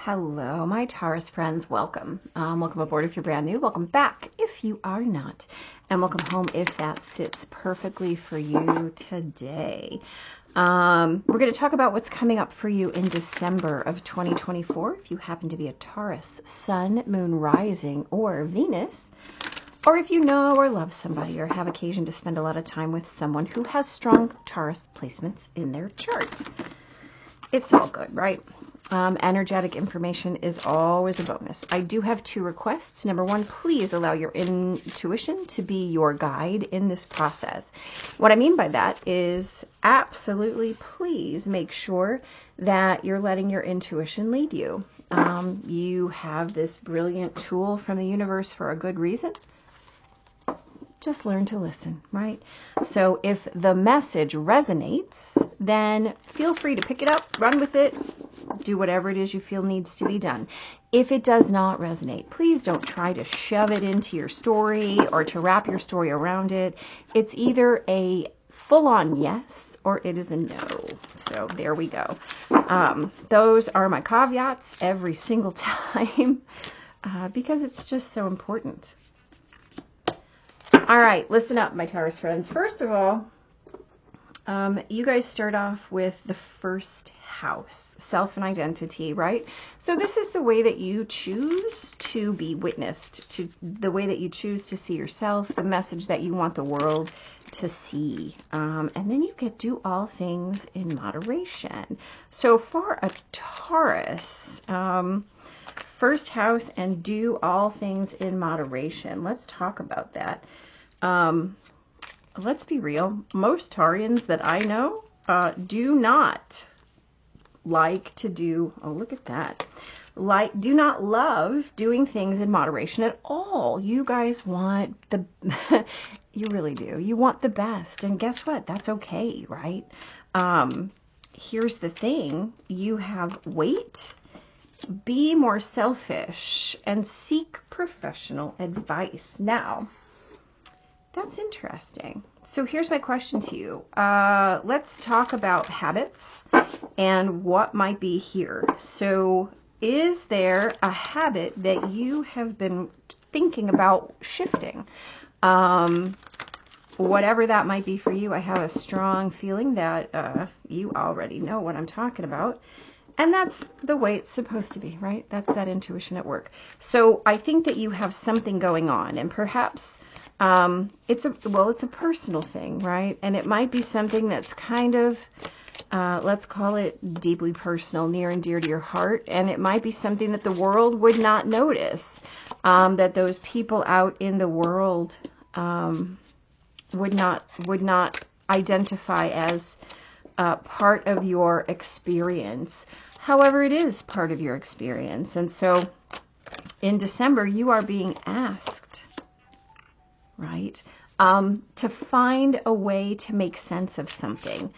Hello, my Taurus friends. Welcome. Welcome aboard if you're brand new. Welcome back if you are not. And welcome home if that sits perfectly for you today. We're going to talk about what's coming up for you in December of 2024. If you happen to be a Taurus, Sun, Moon, Rising, or Venus, or if you know or love somebody or have occasion to spend a lot of time with someone who has strong Taurus placements in their chart. It's all good, right? Energetic information is always a bonus. I do have two requests. Number one, please allow your intuition to be your guide in this process. What I mean by that is absolutely please make sure that you're letting your intuition lead you. You have this brilliant tool from the universe for a good reason. Just learn to listen, right? So if the message resonates, then feel free to pick it up, run with it, do whatever it is you feel needs to be done. If it does not resonate, please don't try to shove it into your story or to wrap your story around it. It's either a full-on yes or it is a no. So there we go. Those are my caveats every single time because it's just so important. All right, listen up, my Taurus friends. First of all, you guys start off with the first house, self and identity, right? So this is the way that you choose to be witnessed, to the way that you choose to see yourself, the message that you want the world to see. And then you get do all things in moderation. So for a Taurus, first house and do all things in moderation. Let's talk about that. Let's be real. Most Taurians that I know do not like to do, oh, look at that. Do not love doing things in moderation at all. You guys want the, you really do. You want the best. And guess what? That's okay, right? Here's the thing. You have Waite. Be more selfish and seek professional advice. Now, that's interesting. So here's my question to you. Let's talk about habits and what might be here. So is there a habit that you have been thinking about shifting? Whatever that might be for you, I have a strong feeling that you already know what I'm talking about. And that's the way it's supposed to be, right? That's that intuition at work. So I think that you have something going on, and perhaps it's a personal thing, right? And it might be something that's kind of, let's call it deeply personal, near and dear to your heart. And it might be something that the world would not notice, that those people out in the world would not identify as part of your experience. However, it is part of your experience. And so in December, you are being asked, right, to find a way to make sense of something.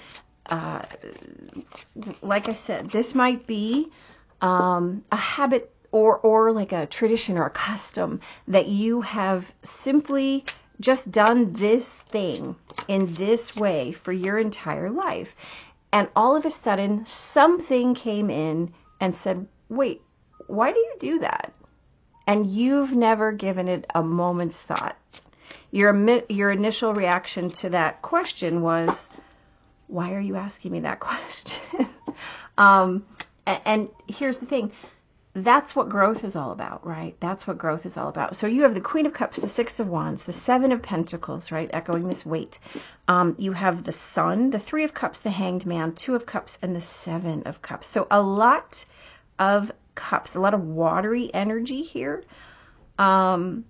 Like I said, this might be a habit or like a tradition or a custom that you have simply just done this thing in this way for your entire life. And all of a sudden, something came in and said, wait, why do you do that? And you've never given it a moment's thought. Your initial reaction to that question was, why are you asking me that question? And here's the thing. That's what growth is all about, right? That's what growth is all about. So you have the Queen of Cups, the Six of Wands, the Seven of Pentacles, right? Echoing this Waite. You have the Sun, the Three of Cups, the Hanged Man, Two of Cups, and the Seven of Cups. So a lot of cups, a lot of watery energy here. I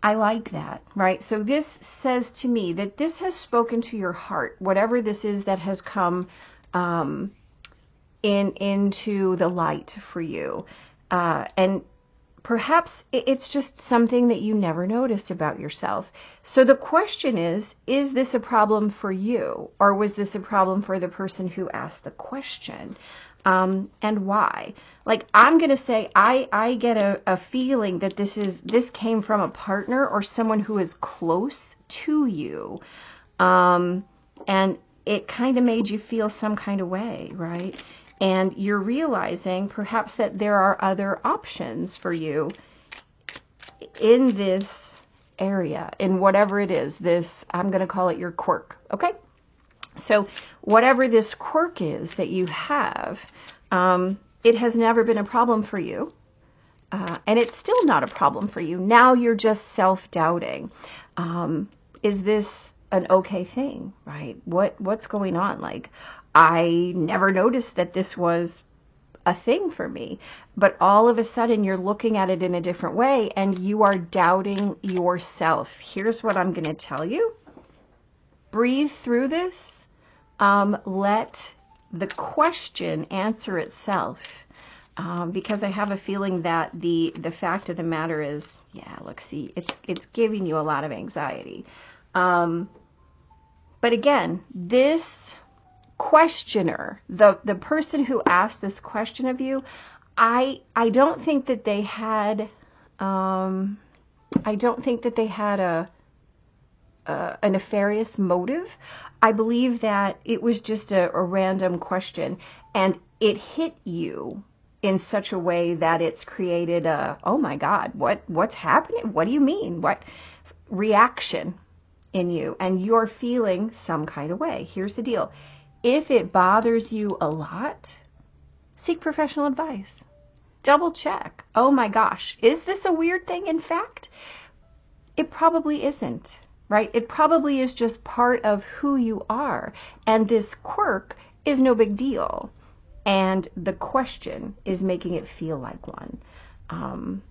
like that, right? So this says to me that this has spoken to your heart, whatever this is that has come into the light for you. And perhaps it's just something that you never noticed about yourself. So the question is this a problem for you? Or was this a problem for the person who asked the question? And why? Like, I'm going to say, I get a feeling that this came from a partner or someone who is close to you. And it kind of made you feel some kind of way, right? And you're realizing perhaps that there are other options for you in this area, in whatever it is, this, I'm going to call it your quirk, okay? So whatever this quirk is that you have, it has never been a problem for you. And it's still not a problem for you. Now you're just self-doubting. Is this an okay thing, right? What's going on? Like, I never noticed that this was a thing for me, but all of a sudden you're looking at it in a different way and you are doubting yourself. Here's what I'm going to tell you. Breathe through this. Let the question answer itself. Because I have a feeling that the fact of the matter is, yeah, look, see, it's giving you a lot of anxiety. But again, this questioner, the person who asked this question of you, I don't think that they had a nefarious motive. I believe that it was just a random question, and it hit you in such a way that it's created a, oh my God, what's happening? What do you mean? What reaction in you? And you're feeling some kind of way. Here's the deal. If it bothers you a lot, seek professional advice. Double check. Oh my gosh, is this a weird thing? In fact, it probably isn't, right? It probably is just part of who you are. And this quirk is no big deal. And the question is making it feel like one.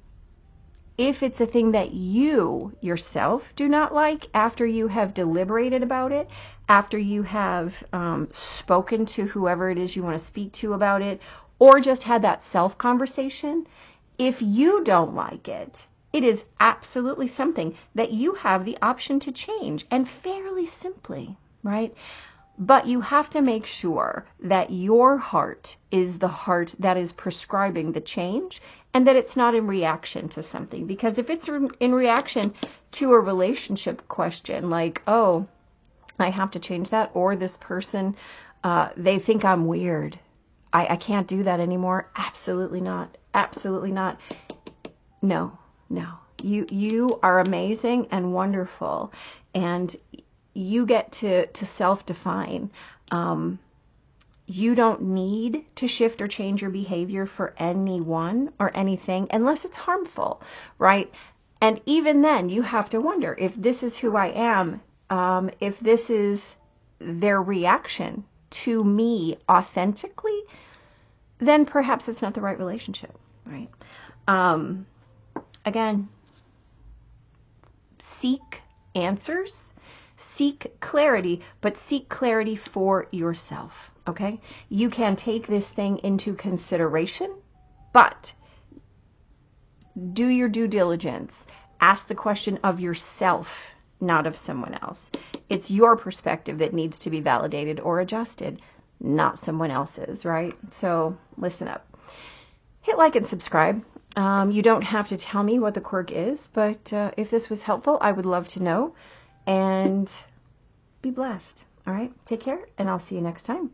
If it's a thing that you yourself do not like, after you have deliberated about it, after you have spoken to whoever it is you want to speak to about it, or just had that self-conversation, if you don't like it, it is absolutely something that you have the option to change, and fairly simply, right? But you have to make sure that your heart is the heart that is prescribing the change, and that it's not in reaction to something. Because if it's in reaction to a relationship question, like, oh, I have to change that, or this person, they think I'm weird, I can't do that anymore. Absolutely not. Absolutely not. No. You are amazing and wonderful, and you get to self-define. You don't need to shift or change your behavior for anyone or anything unless it's harmful, right? And even then, you have to wonder if this is who I am, if this is their reaction to me authentically, then perhaps it's not the right relationship, right? Again, seek answers. Seek clarity, but seek clarity for yourself, okay? You can take this thing into consideration, but do your due diligence. Ask the question of yourself, not of someone else. It's your perspective that needs to be validated or adjusted, not someone else's, right? So listen up. Hit like and subscribe. You don't have to tell me what the quirk is, but if this was helpful, I would love to know. And be blessed. All right. Take care, and I'll see you next time.